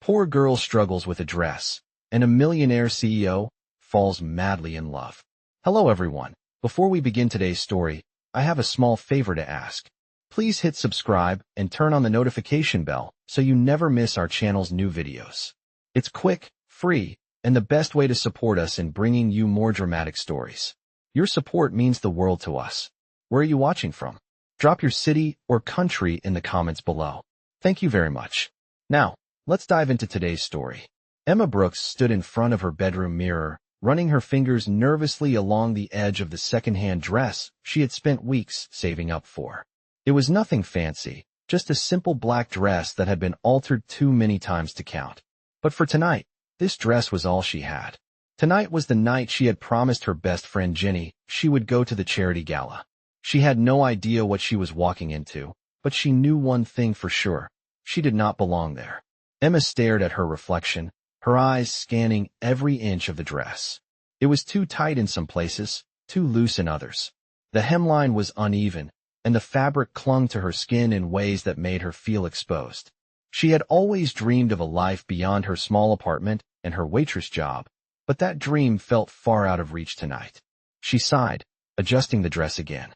Poor girl struggles with a dress, and a millionaire CEO falls madly in love. Hello everyone. Before we begin today's story, I have a small favor to ask. Please hit subscribe and turn on the notification bell so you never miss our channel's new videos. It's quick, free, and the best way to support us in bringing you more dramatic stories. Your support means the world to us. Where are you watching from? Drop your city or country in the comments below. Thank you very much. Now, let's dive into today's story. Emma Brooks stood in front of her bedroom mirror, running her fingers nervously along the edge of the second-hand dress she had spent weeks saving up for. It was nothing fancy, just a simple black dress that had been altered too many times to count. But for tonight, this dress was all she had. Tonight was the night she had promised her best friend Jenny she would go to the charity gala. She had no idea what she was walking into, but she knew one thing for sure. She did not belong there. Emma stared at her reflection, her eyes scanning every inch of the dress. It was too tight in some places, too loose in others. The hemline was uneven, and the fabric clung to her skin in ways that made her feel exposed. She had always dreamed of a life beyond her small apartment and her waitress job, but that dream felt far out of reach tonight. She sighed, adjusting the dress again.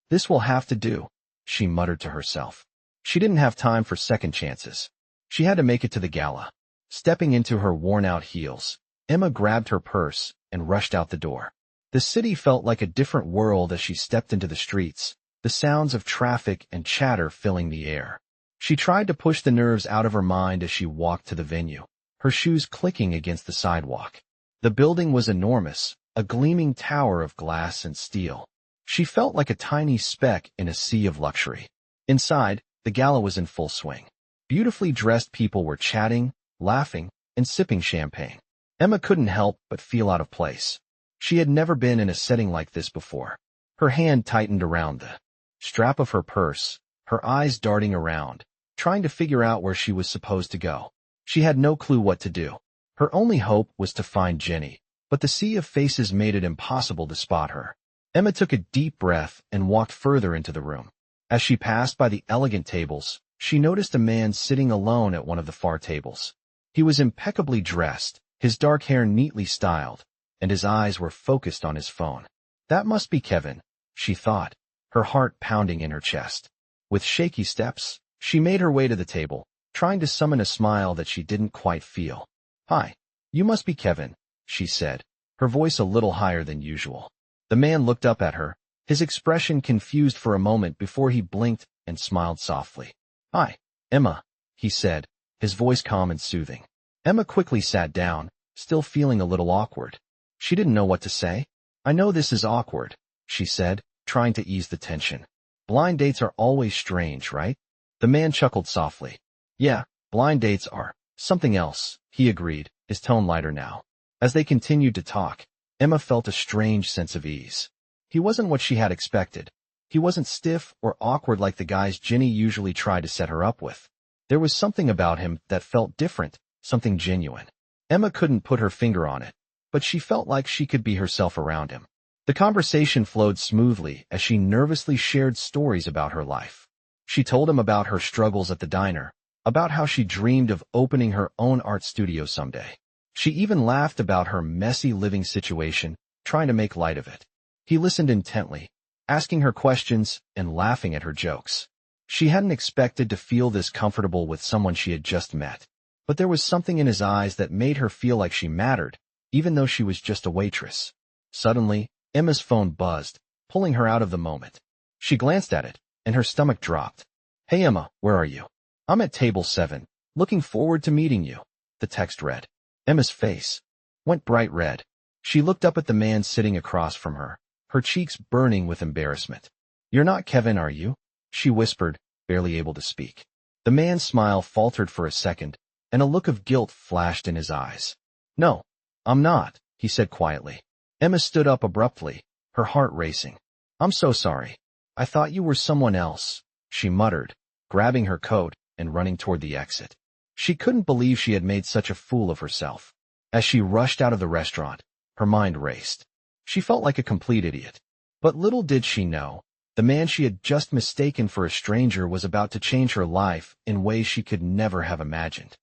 "This will have to do," she muttered to herself. She didn't have time for second chances. She had to make it to the gala. Stepping into her worn-out heels, Emma grabbed her purse and rushed out the door. The city felt like a different world as she stepped into the streets, the sounds of traffic and chatter filling the air. She tried to push the nerves out of her mind as she walked to the venue, her shoes clicking against the sidewalk. The building was enormous, a gleaming tower of glass and steel. She felt like a tiny speck in a sea of luxury. Inside, the gala was in full swing. Beautifully dressed people were chatting, laughing, and sipping champagne. Emma couldn't help but feel out of place. She had never been in a setting like this before. Her hand tightened around the strap of her purse, her eyes darting around, trying to figure out where she was supposed to go. She had no clue what to do. Her only hope was to find Jenny, but the sea of faces made it impossible to spot her. Emma took a deep breath and walked further into the room. As she passed by the elegant tables, she noticed a man sitting alone at one of the far tables. He was impeccably dressed, his dark hair neatly styled, and his eyes were focused on his phone. That must be Kevin, she thought, her heart pounding in her chest. With shaky steps, she made her way to the table, trying to summon a smile that she didn't quite feel. "Hi, you must be Kevin," she said, her voice a little higher than usual. The man looked up at her, his expression confused for a moment before he blinked and smiled softly. "Hi, Emma," he said, his voice calm and soothing. Emma quickly sat down, still feeling a little awkward. She didn't know what to say. "I know this is awkward," she said, trying to ease the tension. "Blind dates are always strange, right?" The man chuckled softly. "Yeah, blind dates are something else," he agreed, his tone lighter now. As they continued to talk, Emma felt a strange sense of ease. He wasn't what she had expected. He wasn't stiff or awkward like the guys Jenny usually tried to set her up with. There was something about him that felt different, something genuine. Emma couldn't put her finger on it, but she felt like she could be herself around him. The conversation flowed smoothly as she nervously shared stories about her life. She told him about her struggles at the diner, about how she dreamed of opening her own art studio someday. She even laughed about her messy living situation, trying to make light of it. He listened intently, asking her questions and laughing at her jokes. She hadn't expected to feel this comfortable with someone she had just met, but there was something in his eyes that made her feel like she mattered, even though she was just a waitress. Suddenly, Emma's phone buzzed, pulling her out of the moment. She glanced at it, and her stomach dropped. "Hey Emma, where are you?" "I'm at table 7, looking forward to meeting you," the text read. Emma's face went bright red. She looked up at the man sitting across from her, her cheeks burning with embarrassment. "You're not Kevin, are you?" she whispered, barely able to speak. The man's smile faltered for a second, and a look of guilt flashed in his eyes. "No, I'm not," he said quietly. Emma stood up abruptly, her heart racing. "I'm so sorry. I thought you were someone else," she muttered, grabbing her coat and running toward the exit. She couldn't believe she had made such a fool of herself. As she rushed out of the restaurant, her mind raced. She felt like a complete idiot. But little did she know, the man she had just mistaken for a stranger was about to change her life in ways she could never have imagined.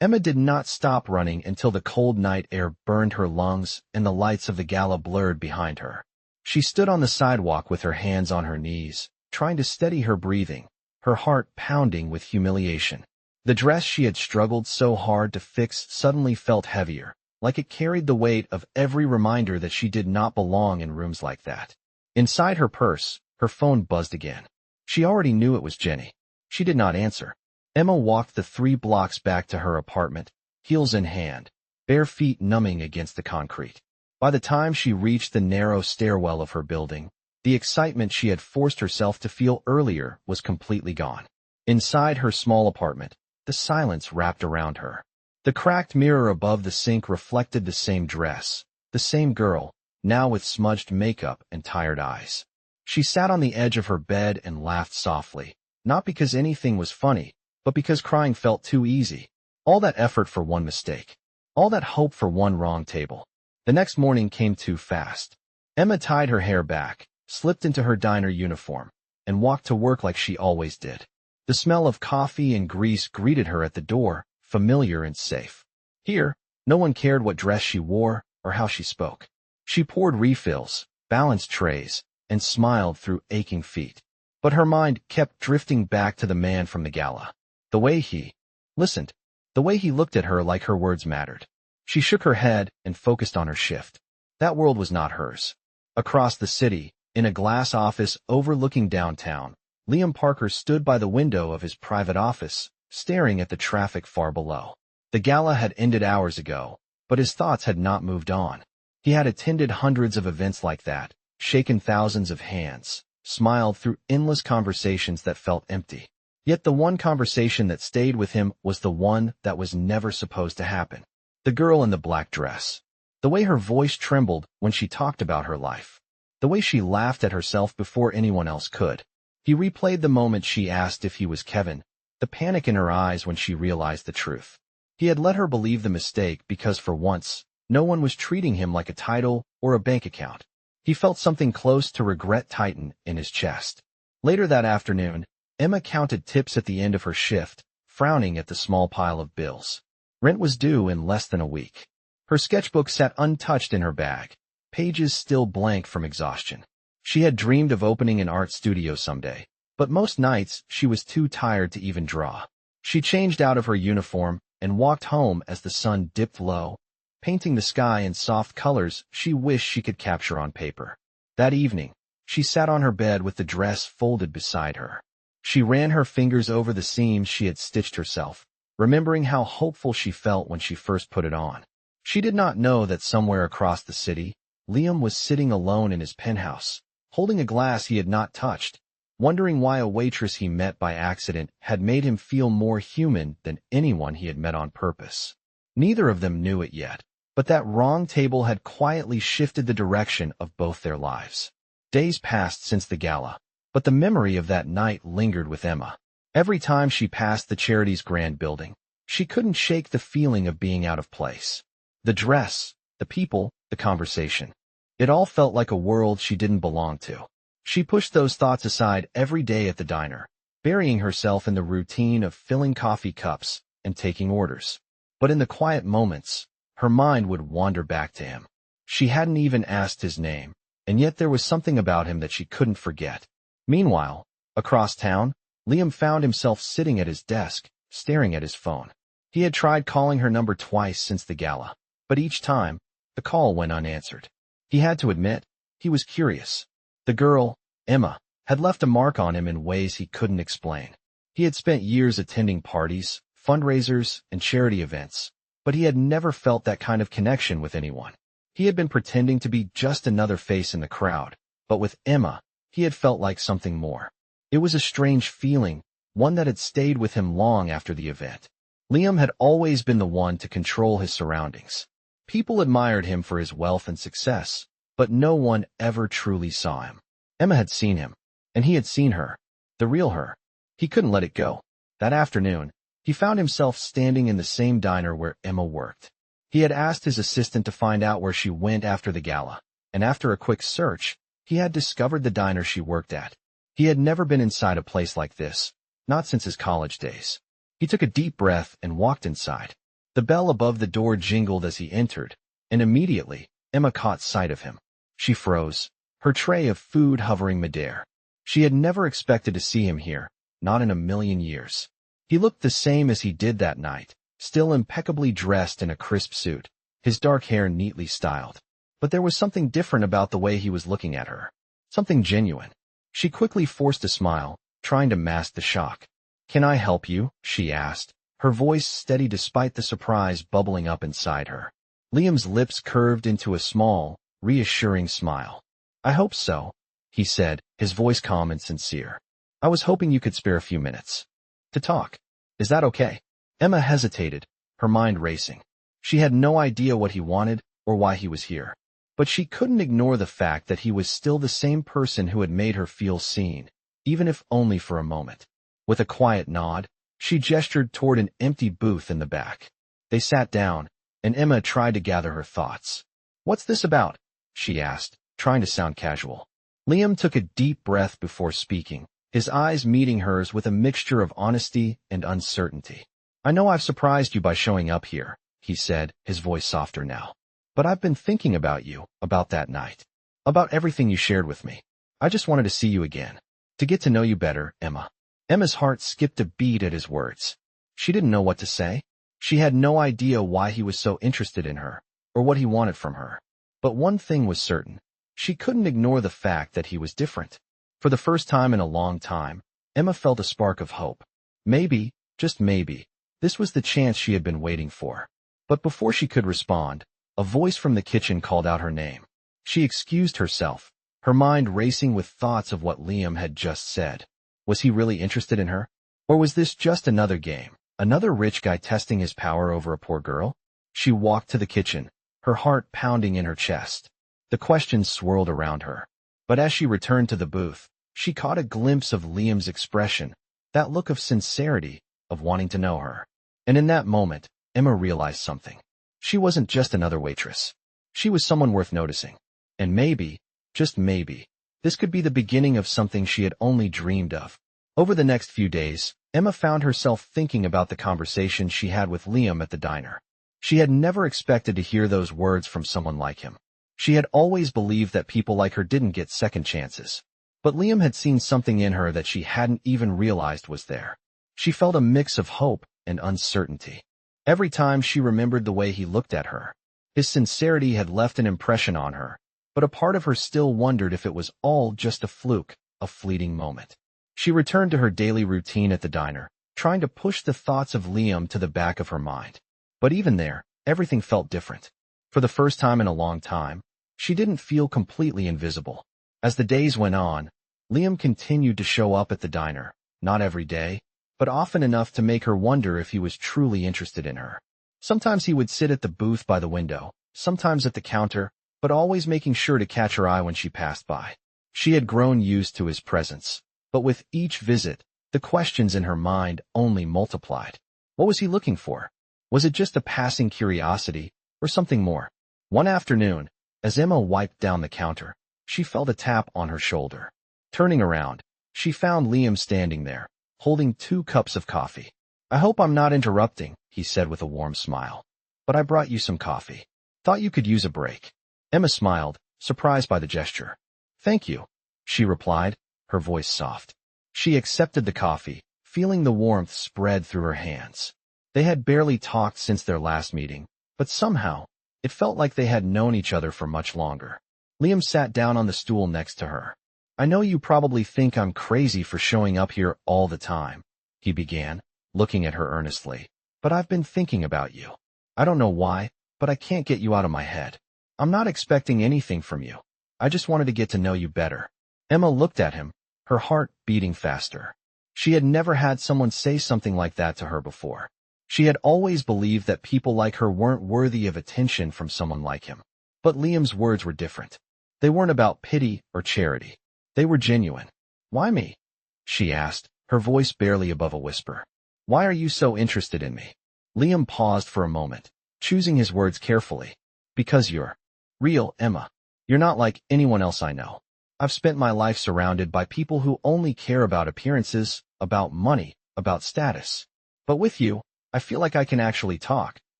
Emma did not stop running until the cold night air burned her lungs and the lights of the gala blurred behind her. She stood on the sidewalk with her hands on her knees, trying to steady her breathing, her heart pounding with humiliation. The dress she had struggled so hard to fix suddenly felt heavier, like it carried the weight of every reminder that she did not belong in rooms like that. Inside her purse, her phone buzzed again. She already knew it was Jenny. She did not answer. Emma walked the 3 blocks back to her apartment, heels in hand, bare feet numbing against the concrete. By the time she reached the narrow stairwell of her building, the excitement she had forced herself to feel earlier was completely gone. Inside her small apartment, the silence wrapped around her. The cracked mirror above the sink reflected the same dress, the same girl, now with smudged makeup and tired eyes. She sat on the edge of her bed and laughed softly, not because anything was funny, but because crying felt too easy. All that effort for one mistake. All that hope for one wrong table. The next morning came too fast. Emma tied her hair back, slipped into her diner uniform, and walked to work like she always did. The smell of coffee and grease greeted her at the door, familiar and safe. Here, no one cared what dress she wore or how she spoke. She poured refills, balanced trays, and smiled through aching feet. But her mind kept drifting back to the man from the gala. The way he listened, the way he looked at her like her words mattered. She shook her head and focused on her shift. That world was not hers. Across the city, in a glass office overlooking downtown, Liam Parker stood by the window of his private office, staring at the traffic far below. The gala had ended hours ago, but his thoughts had not moved on. He had attended hundreds of events like that, shaken thousands of hands, smiled through endless conversations that felt empty. Yet the one conversation that stayed with him was the one that was never supposed to happen. The girl in the black dress. The way her voice trembled when she talked about her life. The way she laughed at herself before anyone else could. He replayed the moment she asked if he was Kevin, the panic in her eyes when she realized the truth. He had let her believe the mistake because for once, no one was treating him like a title or a bank account. He felt something close to regret tighten in his chest. Later that afternoon, Emma counted tips at the end of her shift, frowning at the small pile of bills. Rent was due in less than a week. Her sketchbook sat untouched in her bag, pages still blank from exhaustion. She had dreamed of opening an art studio someday, but most nights she was too tired to even draw. She changed out of her uniform and walked home as the sun dipped low, painting the sky in soft colors she wished she could capture on paper. That evening, she sat on her bed with the dress folded beside her. She ran her fingers over the seams she had stitched herself, remembering how hopeful she felt when she first put it on. She did not know that somewhere across the city, Liam was sitting alone in his penthouse, holding a glass he had not touched, wondering why a waitress he met by accident had made him feel more human than anyone he had met on purpose. Neither of them knew it yet, but that wrong table had quietly shifted the direction of both their lives. Days passed since the gala, but the memory of that night lingered with Emma. Every time she passed the charity's grand building, she couldn't shake the feeling of being out of place. The dress, the people, the conversation. It all felt like a world she didn't belong to. She pushed those thoughts aside every day at the diner, burying herself in the routine of filling coffee cups and taking orders. But in the quiet moments, her mind would wander back to him. She hadn't even asked his name, and yet there was something about him that she couldn't forget. Meanwhile, across town, Liam found himself sitting at his desk, staring at his phone. He had tried calling her number twice since the gala, but each time, the call went unanswered. He had to admit, he was curious. The girl, Emma, had left a mark on him in ways he couldn't explain. He had spent years attending parties, fundraisers, and charity events, but he had never felt that kind of connection with anyone. He had been pretending to be just another face in the crowd, but with Emma, he had felt like something more. It was a strange feeling, one that had stayed with him long after the event. Liam had always been the one to control his surroundings. People admired him for his wealth and success, but no one ever truly saw him. Emma had seen him, and he had seen her, the real her. He couldn't let it go. That afternoon, he found himself standing in the same diner where Emma worked. He had asked his assistant to find out where she went after the gala, and after a quick search, he had discovered the diner she worked at. He had never been inside a place like this, not since his college days. He took a deep breath and walked inside. The bell above the door jingled as he entered, and immediately, Emma caught sight of him. She froze, her tray of food hovering midair. She had never expected to see him here, not in a million years. He looked the same as he did that night, still impeccably dressed in a crisp suit, his dark hair neatly styled. But there was something different about the way he was looking at her. Something genuine. She quickly forced a smile, trying to mask the shock. "Can I help you?" she asked, her voice steady despite the surprise bubbling up inside her. Liam's lips curved into a small, reassuring smile. "I hope so," he said, his voice calm and sincere. "I was hoping you could spare a few minutes to talk. Is that okay?" Emma hesitated, her mind racing. She had no idea what he wanted or why he was here. But she couldn't ignore the fact that he was still the same person who had made her feel seen, even if only for a moment. With a quiet nod, she gestured toward an empty booth in the back. They sat down, and Emma tried to gather her thoughts. "What's this about?" she asked, trying to sound casual. Liam took a deep breath before speaking, his eyes meeting hers with a mixture of honesty and uncertainty. "I know I've surprised you by showing up here," he said, his voice softer now. "But I've been thinking about you, about that night, about everything you shared with me. I just wanted to see you again, to get to know you better, Emma." Emma's heart skipped a beat at his words. She didn't know what to say. She had no idea why he was so interested in her, or what he wanted from her. But one thing was certain. She couldn't ignore the fact that he was different. For the first time in a long time, Emma felt a spark of hope. Maybe, just maybe, this was the chance she had been waiting for. But before she could respond, a voice from the kitchen called out her name. She excused herself, her mind racing with thoughts of what Liam had just said. Was he really interested in her? Or was this just another game, another rich guy testing his power over a poor girl? She walked to the kitchen, her heart pounding in her chest. The questions swirled around her. But as she returned to the booth, she caught a glimpse of Liam's expression, that look of sincerity, of wanting to know her. And in that moment, Emma realized something. She wasn't just another waitress. She was someone worth noticing. And maybe, just maybe, this could be the beginning of something she had only dreamed of. Over the next few days, Emma found herself thinking about the conversation she had with Liam at the diner. She had never expected to hear those words from someone like him. She had always believed that people like her didn't get second chances. But Liam had seen something in her that she hadn't even realized was there. She felt a mix of hope and uncertainty. Every time she remembered the way he looked at her, his sincerity had left an impression on her. But a part of her still wondered if it was all just a fluke, a fleeting moment. She returned to her daily routine at the diner, trying to push the thoughts of Liam to the back of her mind. But even there, everything felt different. For the first time in a long time, she didn't feel completely invisible. As the days went on, Liam continued to show up at the diner, not every day, but often enough to make her wonder if he was truly interested in her. Sometimes he would sit at the booth by the window, sometimes at the counter, but always making sure to catch her eye when she passed by. She had grown used to his presence, but with each visit, the questions in her mind only multiplied. What was he looking for? Was it just a passing curiosity, or something more? One afternoon, as Emma wiped down the counter, she felt a tap on her shoulder. Turning around, she found Liam standing there, holding 2 cups of coffee. "I hope I'm not interrupting," he said with a warm smile. "But I brought you some coffee. Thought you could use a break." Emma smiled, surprised by the gesture. "Thank you," she replied, her voice soft. She accepted the coffee, feeling the warmth spread through her hands. They had barely talked since their last meeting, but somehow, it felt like they had known each other for much longer. Liam sat down on the stool next to her. "I know you probably think I'm crazy for showing up here all the time," he began, looking at her earnestly. "But I've been thinking about you. I don't know why, but I can't get you out of my head. I'm not expecting anything from you. I just wanted to get to know you better." Emma looked at him, her heart beating faster. She had never had someone say something like that to her before. She had always believed that people like her weren't worthy of attention from someone like him. But Liam's words were different. They weren't about pity or charity. They were genuine. "Why me?" she asked, her voice barely above a whisper. "Why are you so interested in me?" Liam paused for a moment, choosing his words carefully. "Because you're real, Emma. You're not like anyone else I know. I've spent my life surrounded by people who only care about appearances, about money, about status. But with you, I feel like I can actually talk,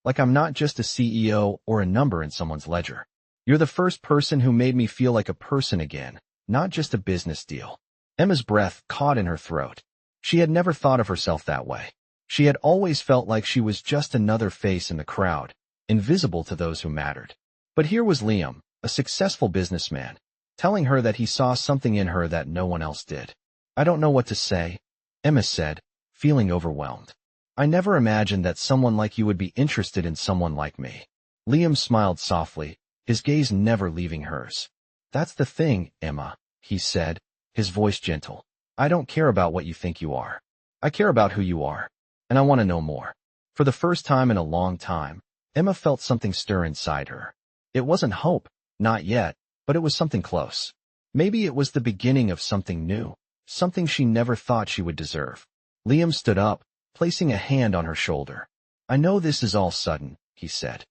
like I'm not just a CEO or a number in someone's ledger. You're the first person who made me feel like a person again, not just a business deal. Emma's breath caught in her throat. She had never thought of herself that way. She had always felt like she was just another face in the crowd, invisible to those who mattered. But here was Liam, a successful businessman, telling her that he saw something in her that no one else did. I don't know what to say, Emma said, feeling overwhelmed. I never imagined that someone like you would be interested in someone like me. Liam smiled softly, his gaze never leaving hers. That's the thing, Emma, he said, his voice gentle. I don't care about what you think you are. I care about who you are, and I want to know more. For the first time in a long time, Emma felt something stir inside her. It wasn't hope, not yet, but it was something close. Maybe it was the beginning of something new, something she never thought she would deserve. Liam stood up, placing a hand on her shoulder. I know this is all sudden, he said.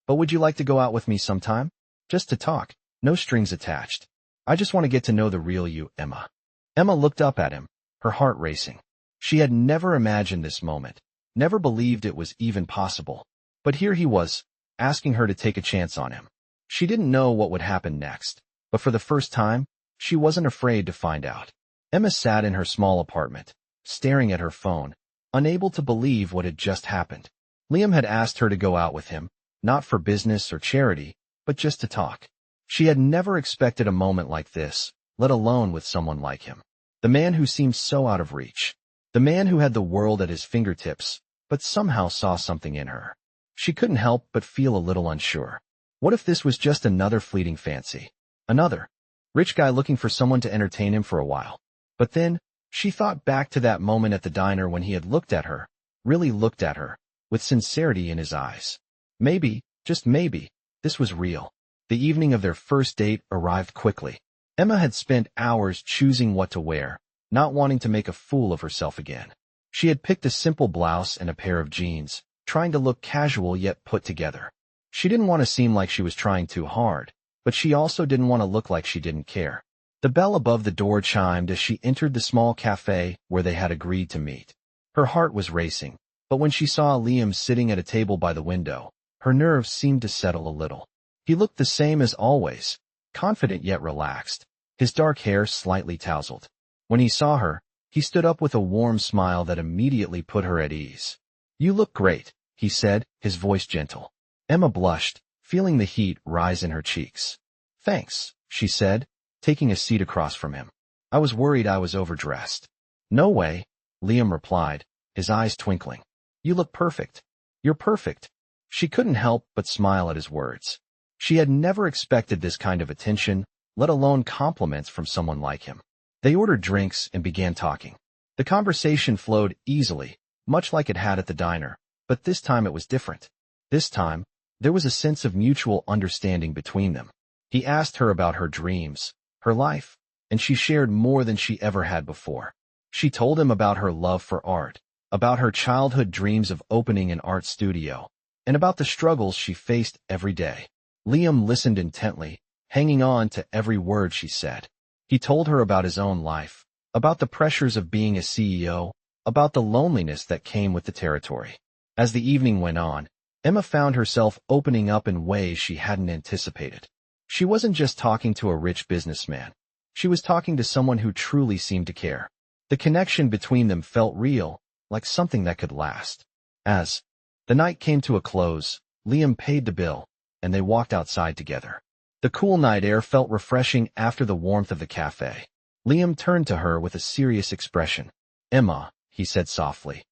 But would you like to go out with me sometime? Just to talk, no strings attached. I just want to get to know the real you, Emma. Emma looked up at him, her heart racing. She had never imagined this moment, never believed it was even possible. But here he was, asking her to take a chance on him. She didn't know what would happen next, but for the first time, she wasn't afraid to find out. Emma sat in her small apartment, staring at her phone, unable to believe what had just happened. Liam had asked her to go out with him, not for business or charity, but just to talk. She had never expected a moment like this, let alone with someone like him. The man who seemed so out of reach. The man who had the world at his fingertips, but somehow saw something in her. She couldn't help but feel a little unsure. What if this was just another fleeting fancy? Another rich guy looking for someone to entertain him for a while. But then, she thought back to that moment at the diner when he had looked at her, really looked at her, with sincerity in his eyes. Maybe, just maybe, this was real. The evening of their first date arrived quickly. Emma had spent hours choosing what to wear, not wanting to make a fool of herself again. She had picked a simple blouse and a pair of jeans, trying to look casual yet put together. She didn't want to seem like she was trying too hard, but she also didn't want to look like she didn't care. The bell above the door chimed as she entered the small cafe where they had agreed to meet. Her heart was racing, but when she saw Liam sitting at a table by the window, her nerves seemed to settle a little. He looked the same as always, confident yet relaxed, his dark hair slightly tousled. When he saw her, he stood up with a warm smile that immediately put her at ease. You look great, he said, his voice gentle. Emma blushed, feeling the heat rise in her cheeks. Thanks, she said, taking a seat across from him. I was worried I was overdressed. No way, Liam replied, his eyes twinkling. You look perfect. You're perfect. She couldn't help but smile at his words. She had never expected this kind of attention, let alone compliments from someone like him. They ordered drinks and began talking. The conversation flowed easily, much like it had at the diner, but this time it was different. This time, there was a sense of mutual understanding between them. He asked her about her dreams, her life, and she shared more than she ever had before. She told him about her love for art, about her childhood dreams of opening an art studio, and about the struggles she faced every day. Liam listened intently, hanging on to every word she said. He told her about his own life, about the pressures of being a CEO, about the loneliness that came with the territory. As the evening went on, Emma found herself opening up in ways she hadn't anticipated. She wasn't just talking to a rich businessman. She was talking to someone who truly seemed to care. The connection between them felt real, like something that could last. As the night came to a close, Liam paid the bill, and they walked outside together. The cool night air felt refreshing after the warmth of the cafe. Liam turned to her with a serious expression. Emma, he said softly,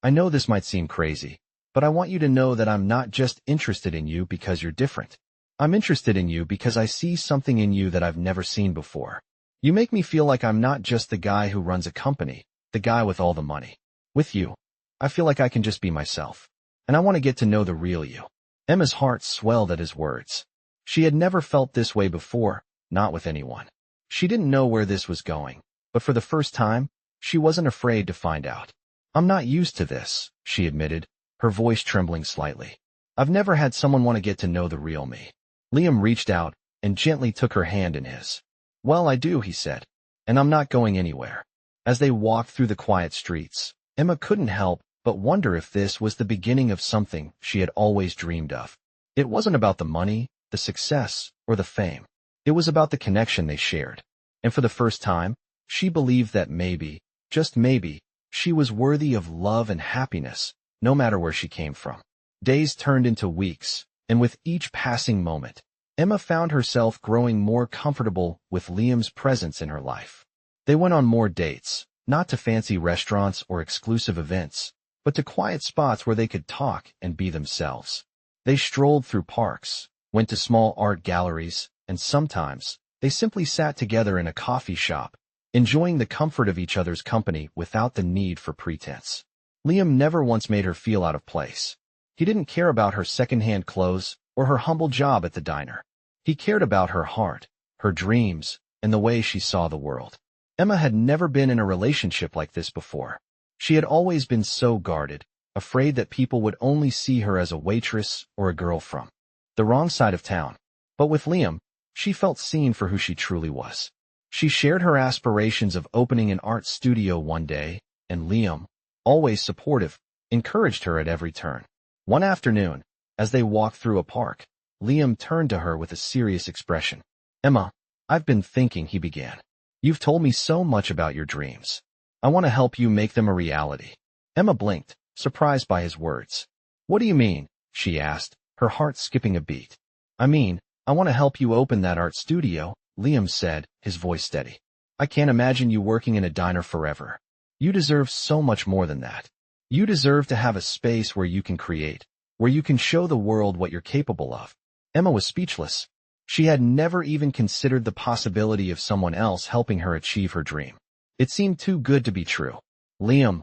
I know this might seem crazy, but I want you to know that I'm not just interested in you because you're different. I'm interested in you because I see something in you that I've never seen before. You make me feel like I'm not just the guy who runs a company, the guy with all the money. With you, I feel like I can just be myself. And I want to get to know the real you. Emma's heart swelled at his words. She had never felt this way before, not with anyone. She didn't know where this was going, but for the first time, she wasn't afraid to find out. I'm not used to this, she admitted, her voice trembling slightly. I've never had someone want to get to know the real me. Liam reached out and gently took her hand in his. Well, I do, he said, and I'm not going anywhere. As they walked through the quiet streets, Emma couldn't help but wonder if this was the beginning of something she had always dreamed of. It wasn't about the money, the success, or the fame. It was about the connection they shared. And for the first time, she believed that maybe, just maybe, she was worthy of love and happiness, no matter where she came from. Days turned into weeks, and with each passing moment, Emma found herself growing more comfortable with Liam's presence in her life. They went on more dates, not to fancy restaurants or exclusive events, but to quiet spots where they could talk and be themselves. They strolled through parks, went to small art galleries, and sometimes, they simply sat together in a coffee shop, enjoying the comfort of each other's company without the need for pretense. Liam never once made her feel out of place. He didn't care about her second-hand clothes or her humble job at the diner. He cared about her heart, her dreams, and the way she saw the world. Emma had never been in a relationship like this before. She had always been so guarded, afraid that people would only see her as a waitress or a girl from the wrong side of town. But with Liam, she felt seen for who she truly was. She shared her aspirations of opening an art studio one day, and Liam, always supportive, encouraged her at every turn. One afternoon, as they walked through a park, Liam turned to her with a serious expression. "Emma, I've been thinking," he began. "You've told me so much about your dreams. I want to help you make them a reality." Emma blinked, surprised by his words. "What do you mean?" she asked, her heart skipping a beat. "I mean, I want to help you open that art studio," Liam said, his voice steady. "I can't imagine you working in a diner forever. You deserve so much more than that. You deserve to have a space where you can create, where you can show the world what you're capable of." Emma was speechless. She had never even considered the possibility of someone else helping her achieve her dream. It seemed too good to be true. "Liam,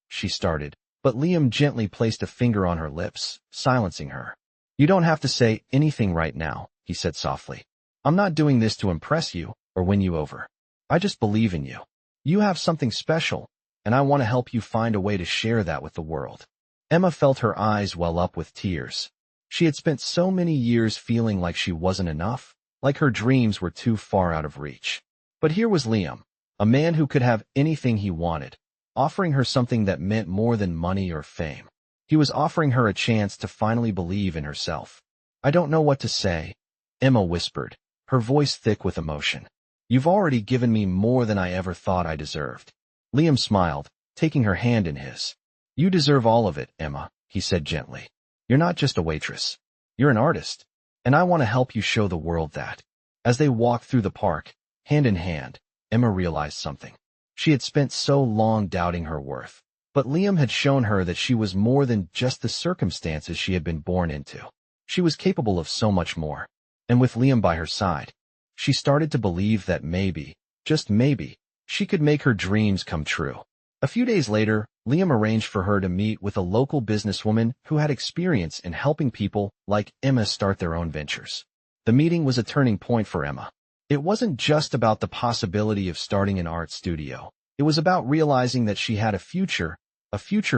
she started, but Liam gently placed a finger on her lips, silencing her. "You don't have to say anything right now," he said softly. "I'm not doing this to impress you or win you over. I just believe in you. You have something special, and I want to help you find a way to share that with the world." Emma felt her eyes well up with tears. She had spent so many years feeling like she wasn't enough, like her dreams were too far out of reach. But here was Liam, a man who could have anything he wanted, offering her something that meant more than money or fame. He was offering her a chance to finally believe in herself. "I don't know what to say," Emma whispered, her voice thick with emotion. "You've already given me more than I ever thought I deserved." Liam smiled, taking her hand in his. "You deserve all of it, Emma," he said gently. "You're not just a waitress. You're an artist, and I want to help you show the world that." As they walked through the park, hand in hand, Emma realized something. She had spent so long doubting her worth, but Liam had shown her that she was more than just the circumstances she had been born into. She was capable of so much more. And with Liam by her side, she started to believe that maybe, just maybe, she could make her dreams come true. A few days later, Liam arranged for her to meet with a local businesswoman who had experience in helping people like Emma start their own ventures. The meeting was a turning point for Emma. It wasn't just about the possibility of starting an art studio. It was about realizing that she had a future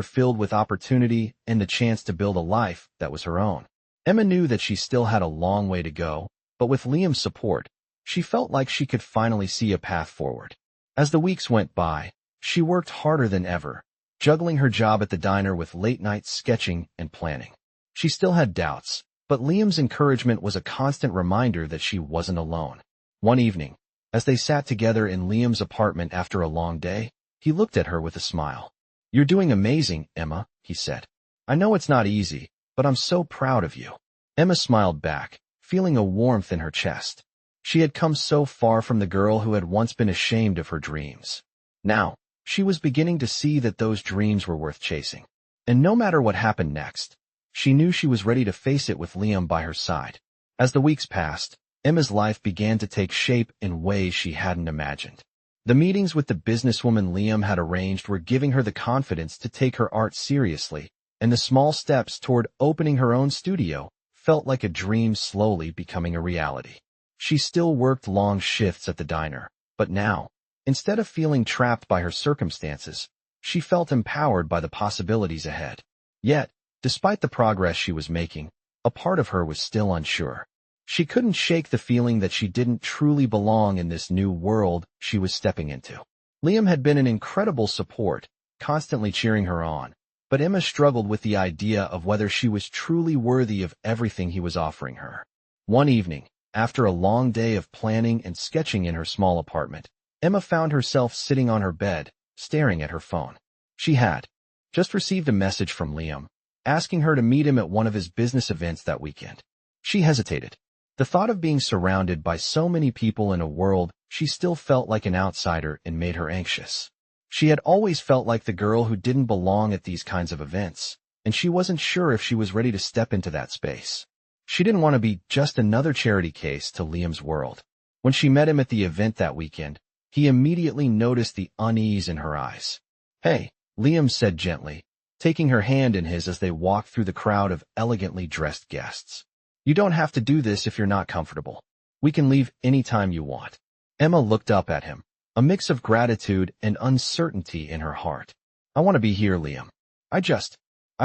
filled with opportunity and the chance to build a life that was her own. Emma knew that she still had a long way to go, but with Liam's support, she felt like she could finally see a path forward. As the weeks went by, she worked harder than ever, juggling her job at the diner with late-night sketching and planning. She still had doubts, but Liam's encouragement was a constant reminder that she wasn't alone. One evening, as they sat together in Liam's apartment after a long day, he looked at her with a smile. "You're doing amazing, Emma," he said. "I know it's not easy, but I'm so proud of you." Emma smiled back, feeling a warmth in her chest. She had come so far from the girl who had once been ashamed of her dreams. Now, she was beginning to see that those dreams were worth chasing. And no matter what happened next, she knew she was ready to face it with Liam by her side. As the weeks passed, Emma's life began to take shape in ways she hadn't imagined. The meetings with the businesswoman Liam had arranged were giving her the confidence to take her art seriously, and the small steps toward opening her own studio felt like a dream slowly becoming a reality. She still worked long shifts at the diner, but now, instead of feeling trapped by her circumstances, she felt empowered by the possibilities ahead. Yet, despite the progress she was making, a part of her was still unsure. She couldn't shake the feeling that she didn't truly belong in this new world she was stepping into. Liam had been an incredible support, constantly cheering her on, but Emma struggled with the idea of whether she was truly worthy of everything he was offering her. One evening, after a long day of planning and sketching in her small apartment, Emma found herself sitting on her bed, staring at her phone. She had just received a message from Liam, asking her to meet him at one of his business events that weekend. She hesitated. The thought of being surrounded by so many people in a world she still felt like an outsider and made her anxious. She had always felt like the girl who didn't belong at these kinds of events, and she wasn't sure if she was ready to step into that space. She didn't want to be just another charity case to Liam's world. When she met him at the event that weekend, he immediately noticed the unease in her eyes. "Hey," Liam said gently, taking her hand in his as they walked through the crowd of elegantly dressed guests. "You don't have to do this if you're not comfortable. We can leave any time you want." Emma looked up at him, a mix of gratitude and uncertainty in her heart. "I want to be here, Liam. I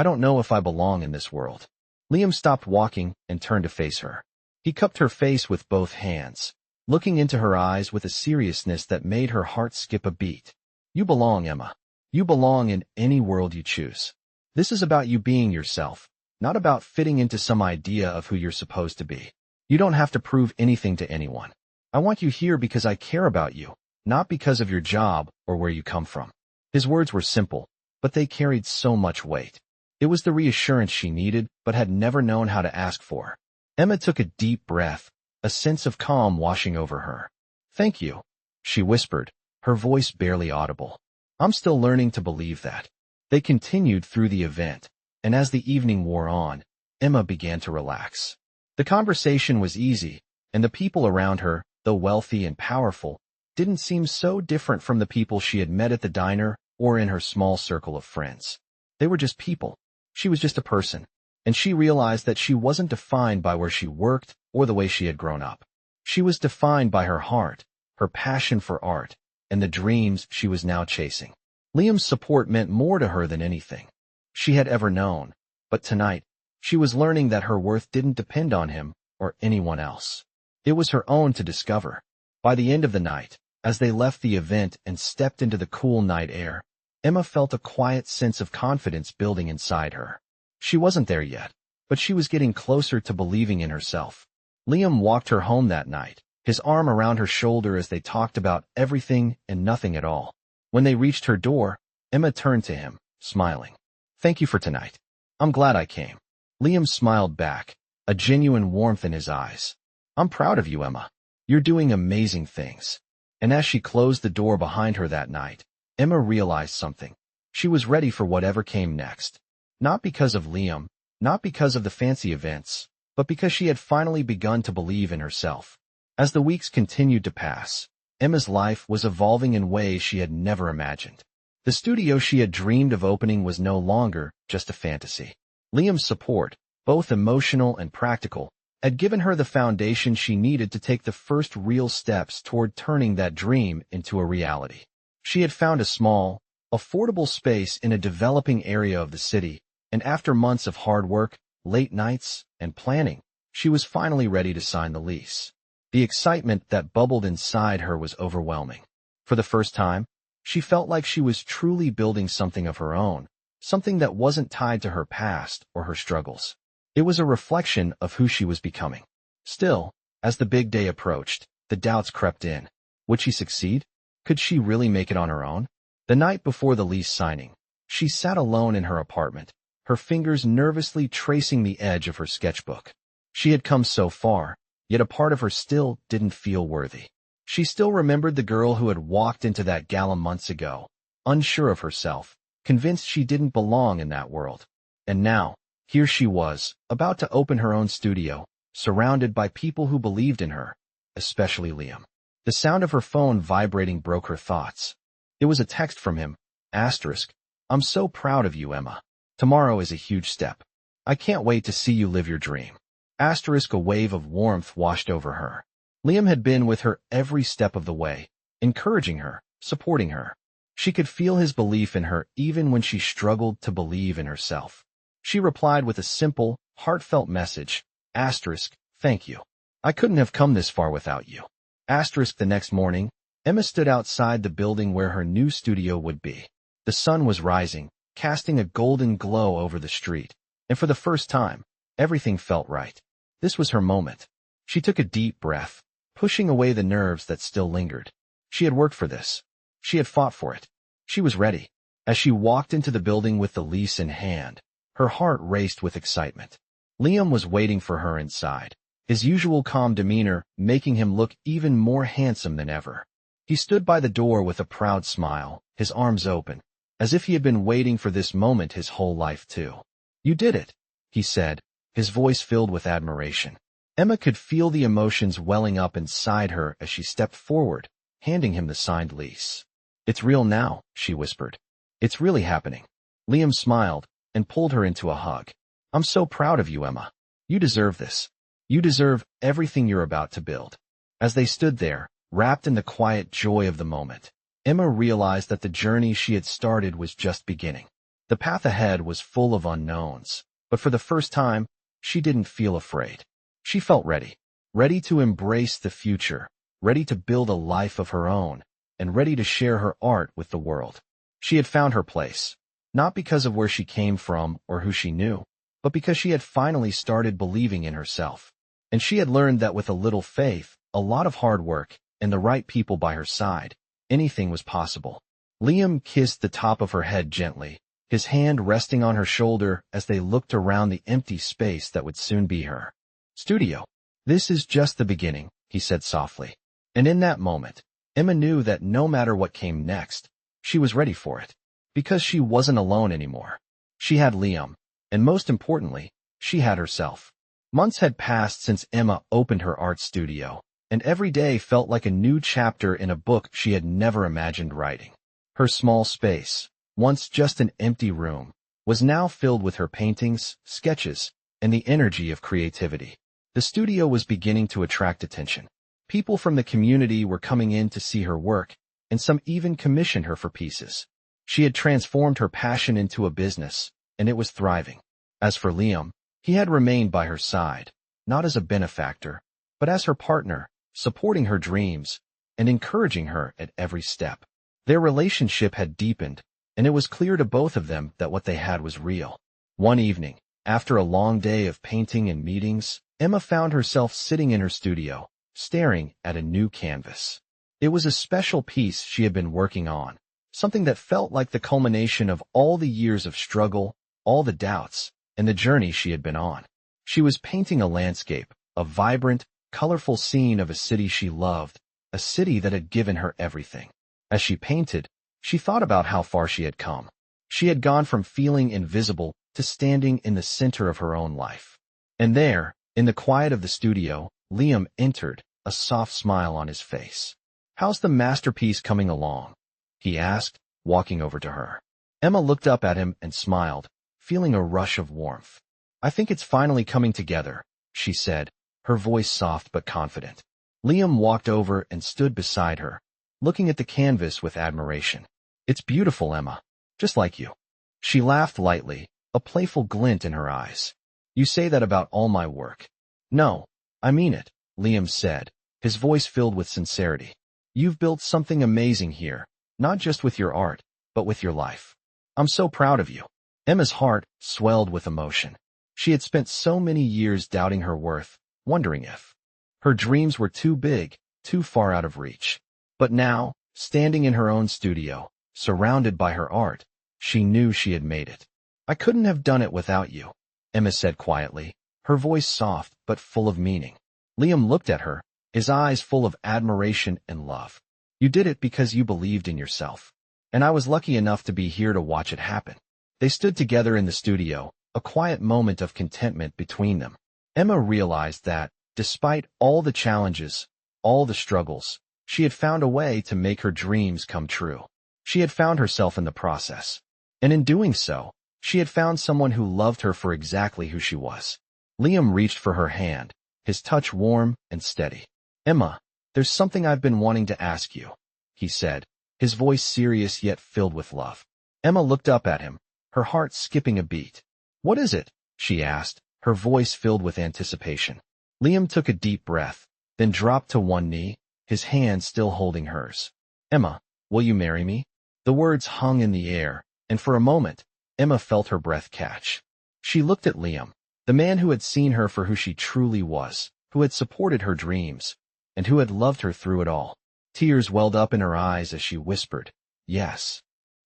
don't know if I belong in this world." Liam stopped walking and turned to face her. He cupped her face with both hands, looking into her eyes with a seriousness that made her heart skip a beat. "You belong, Emma. You belong in any world you choose. This is about you being yourself, not about fitting into some idea of who you're supposed to be. You don't have to prove anything to anyone. I want you here because I care about you, not because of your job or where you come from." His words were simple, but they carried so much weight. It was the reassurance she needed but had never known how to ask for. Emma took a deep breath, a sense of calm washing over her. "Thank you," she whispered, her voice barely audible. "I'm still learning to believe that." They continued through the event, and as the evening wore on, Emma began to relax. The conversation was easy, and the people around her, though wealthy and powerful, didn't seem so different from the people she had met at the diner or in her small circle of friends. They were just people. She was just a person, and she realized that she wasn't defined by where she worked or the way she had grown up. She was defined by her heart, her passion for art, and the dreams she was now chasing. Liam's support meant more to her than anything she had ever known, but tonight, she was learning that her worth didn't depend on him or anyone else. It was her own to discover. By the end of the night, as they left the event and stepped into the cool night air, Emma felt a quiet sense of confidence building inside her. She wasn't there yet, but she was getting closer to believing in herself. Liam walked her home that night, his arm around her shoulder as they talked about everything and nothing at all. When they reached her door, Emma turned to him, smiling. "Thank you for tonight. I'm glad I came." Liam smiled back, a genuine warmth in his eyes. "I'm proud of you, Emma. You're doing amazing things." And as she closed the door behind her that night, Emma realized something. She was ready for whatever came next. Not because of Liam, not because of the fancy events, but because she had finally begun to believe in herself. As the weeks continued to pass, Emma's life was evolving in ways she had never imagined. The studio she had dreamed of opening was no longer just a fantasy. Liam's support, both emotional and practical, had given her the foundation she needed to take the first real steps toward turning that dream into a reality. She had found a small, affordable space in a developing area of the city, and after months of hard work, late nights, and planning, she was finally ready to sign the lease. The excitement that bubbled inside her was overwhelming. For the first time, she felt like she was truly building something of her own, something that wasn't tied to her past or her struggles. It was a reflection of who she was becoming. Still, as the big day approached, the doubts crept in. Would she succeed? Could she really make it on her own? The night before the lease signing, she sat alone in her apartment, her fingers nervously tracing the edge of her sketchbook. She had come so far, yet a part of her still didn't feel worthy. She still remembered the girl who had walked into that gala months ago, unsure of herself, convinced she didn't belong in that world. And now, here she was, about to open her own studio, surrounded by people who believed in her, especially Liam. The sound of her phone vibrating broke her thoughts. It was a text from him, asterisk, "I'm so proud of you, Emma. Tomorrow is a huge step. I can't wait to see you live your dream." Asterisk, a wave of warmth washed over her. Liam had been with her every step of the way, encouraging her, supporting her. She could feel his belief in her even when she struggled to believe in herself. She replied with a simple, heartfelt message, asterisk, "Thank you. I couldn't have come this far without you." Asterisk, the next morning, Emma stood outside the building where her new studio would be. The sun was rising, casting a golden glow over the street. And for the first time, everything felt right. This was her moment. She took a deep breath, pushing away the nerves that still lingered. She had worked for this. She had fought for it. She was ready. As she walked into the building with the lease in hand, her heart raced with excitement. Liam was waiting for her inside, his usual calm demeanor making him look even more handsome than ever. He stood by the door with a proud smile, his arms open, as if he had been waiting for this moment his whole life too. "You did it," he said, his voice filled with admiration. Emma could feel the emotions welling up inside her as she stepped forward, handing him the signed lease. "It's real now," she whispered. "It's really happening." Liam smiled and pulled her into a hug. "I'm so proud of you, Emma. You deserve this. You deserve everything you're about to build." As they stood there, wrapped in the quiet joy of the moment, Emma realized that the journey she had started was just beginning. The path ahead was full of unknowns, but for the first time, she didn't feel afraid. She felt ready. Ready to embrace the future, ready to build a life of her own, and ready to share her art with the world. She had found her place, not because of where she came from or who she knew, but because she had finally started believing in herself. And she had learned that with a little faith, a lot of hard work, and the right people by her side, anything was possible. Liam kissed the top of her head gently, his hand resting on her shoulder as they looked around the empty space that would soon be her studio. "This is just the beginning," he said softly. And in that moment, Emma knew that no matter what came next, she was ready for it. Because she wasn't alone anymore. She had Liam, and most importantly, she had herself. Months had passed since Emma opened her art studio, and every day felt like a new chapter in a book she had never imagined writing. Her small space, once just an empty room, was now filled with her paintings, sketches, and the energy of creativity. The studio was beginning to attract attention. People from the community were coming in to see her work, and some even commissioned her for pieces. She had transformed her passion into a business, and it was thriving. As for Liam, he had remained by her side, not as a benefactor, but as her partner, supporting her dreams and encouraging her at every step. Their relationship had deepened, and it was clear to both of them that what they had was real. One evening, after a long day of painting and meetings, Emma found herself sitting in her studio, staring at a new canvas. It was a special piece she had been working on, something that felt like the culmination of all the years of struggle, all the doubts, and the journey she had been on. She was painting a landscape, a vibrant, colorful scene of a city she loved, a city that had given her everything. As she painted, she thought about how far she had come. She had gone from feeling invisible to standing in the center of her own life. And there, in the quiet of the studio, Liam entered, a soft smile on his face. "How's the masterpiece coming along?" he asked, walking over to her. Emma looked up at him and smiled, feeling a rush of warmth. "I think it's finally coming together," she said, her voice soft but confident. Liam walked over and stood beside her, looking at the canvas with admiration. "It's beautiful, Emma, just like you." She laughed lightly, a playful glint in her eyes. "You say that about all my work." "No, I mean it," Liam said, his voice filled with sincerity. "You've built something amazing here, not just with your art, but with your life. I'm so proud of you." Emma's heart swelled with emotion. She had spent so many years doubting her worth, wondering if her dreams were too big, too far out of reach. But now, standing in her own studio, surrounded by her art, she knew she had made it. "I couldn't have done it without you," Emma said quietly, her voice soft but full of meaning. Liam looked at her, his eyes full of admiration and love. "You did it because you believed in yourself. And I was lucky enough to be here to watch it happen." They stood together in the studio, a quiet moment of contentment between them. Emma realized that, despite all the challenges, all the struggles, she had found a way to make her dreams come true. She had found herself in the process. And in doing so, she had found someone who loved her for exactly who she was. Liam reached for her hand, his touch warm and steady. "Emma, there's something I've been wanting to ask you," he said, his voice serious yet filled with love. Emma looked up at him, her heart skipping a beat. "What is it?" she asked, her voice filled with anticipation. Liam took a deep breath, then dropped to one knee, his hand still holding hers. "Emma, will you marry me?" The words hung in the air, and for a moment, Emma felt her breath catch. She looked at Liam, the man who had seen her for who she truly was, who had supported her dreams, and who had loved her through it all. Tears welled up in her eyes as she whispered, "Yes."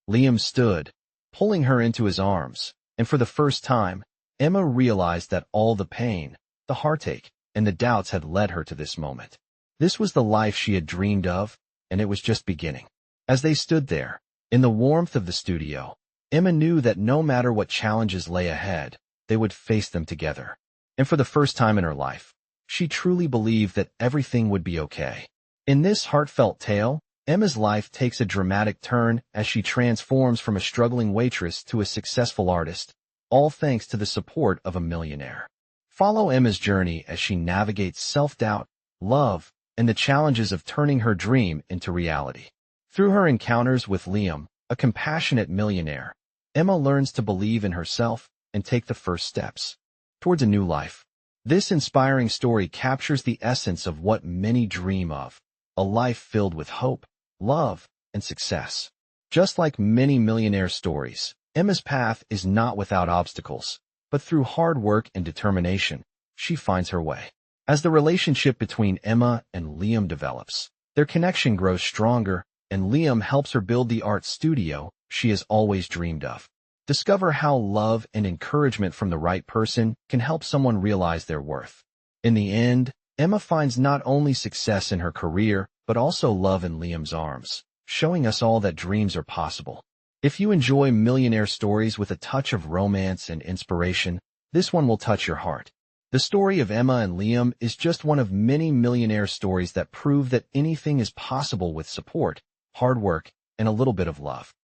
Liam stood, pulling her into his arms, and for the first time, Emma realized that all the pain, the heartache, and the doubts had led her to this moment. This was the life she had dreamed of, and it was just beginning. As they stood there, in the warmth of the studio, Emma knew that no matter what challenges lay ahead, they would face them together. And for the first time in her life, she truly believed that everything would be okay. In this heartfelt tale, Emma's life takes a dramatic turn as she transforms from a struggling waitress to a successful artist, all thanks to the support of a millionaire. Follow Emma's journey as she navigates self-doubt, love, and the challenges of turning her dream into reality. Through her encounters with Liam, a compassionate millionaire, Emma learns to believe in herself and take the first steps towards a new life. This inspiring story captures the essence of what many dream of, a life filled with hope, love, and success. Just like many millionaire stories, Emma's path is not without obstacles, but through hard work and determination, she finds her way. As the relationship between Emma and Liam develops, their connection grows stronger, and Liam helps her build the art studio she has always dreamed of. Discover how love and encouragement from the right person can help someone realize their worth. In the end, Emma finds not only success in her career, but also love in Liam's arms, showing us all that dreams are possible. If you enjoy millionaire stories with a touch of romance and inspiration, this one will touch your heart. The story of Emma and Liam is just one of many millionaire stories that prove that anything is possible with support, hard work, and a little bit of love.